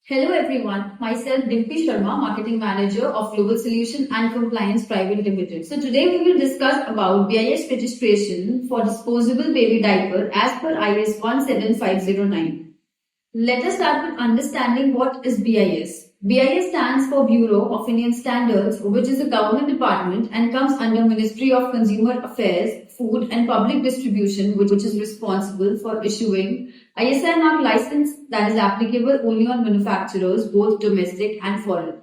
Hello everyone, myself Dimpi Sharma, Marketing Manager of Global Solution and Compliance Private Limited. So today we will discuss about BIS registration for disposable baby diaper as per IS 17509. Let us start with understanding what is BIS. BIS stands for Bureau of Indian Standards, which is a government department and comes under Ministry of Consumer Affairs, Food and Public Distribution, which is responsible for issuing ISI mark license that is applicable only on manufacturers, both domestic and foreign.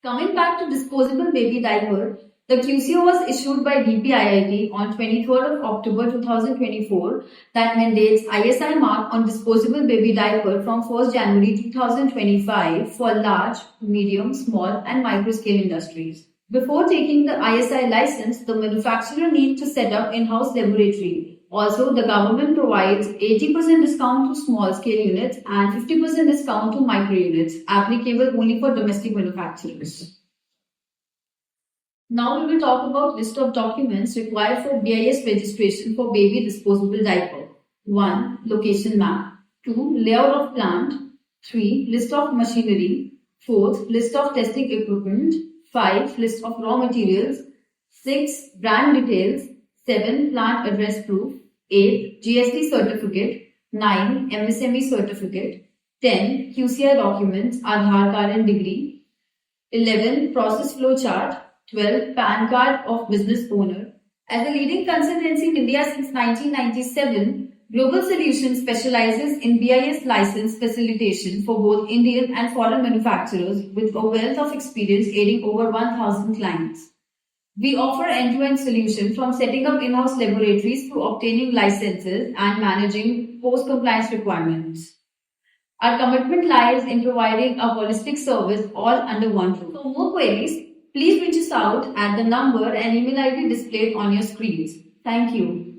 Coming back to disposable baby diaper, the QCO was issued by DPIIT on 23rd of October 2024 that mandates ISI mark on disposable baby diaper from 1st January 2025 for large, medium, small and micro-scale industries. Before taking the ISI license, the manufacturer needs to set up in-house laboratory. Also, the government provides 80% discount to small-scale units and 50% discount to micro units, applicable only for domestic manufacturers. Now we will talk about list of documents required for BIS registration for baby disposable diaper. 1. Location map. 2. Layout of plant. 3. List of machinery. 4. List of testing equipment. 5. List of raw materials. 6. Brand details. 7. Plant address proof. 8. GST certificate. 9. MSME certificate. 10. QCI documents, Aadhaar card and degree. 11. Process flow chart. 12. PAN card of business owner. As a leading consultancy in India since 1997, Global Solutions specializes in BIS license facilitation for both Indian and foreign manufacturers with a wealth of experience aiding over 1,000 clients. We offer end-to-end solution from setting up in-house laboratories to obtaining licenses and managing post-compliance requirements. Our commitment lies in providing a holistic service all under one roof. For more queries, please reach us out at the number and email ID displayed on your screens. Thank you.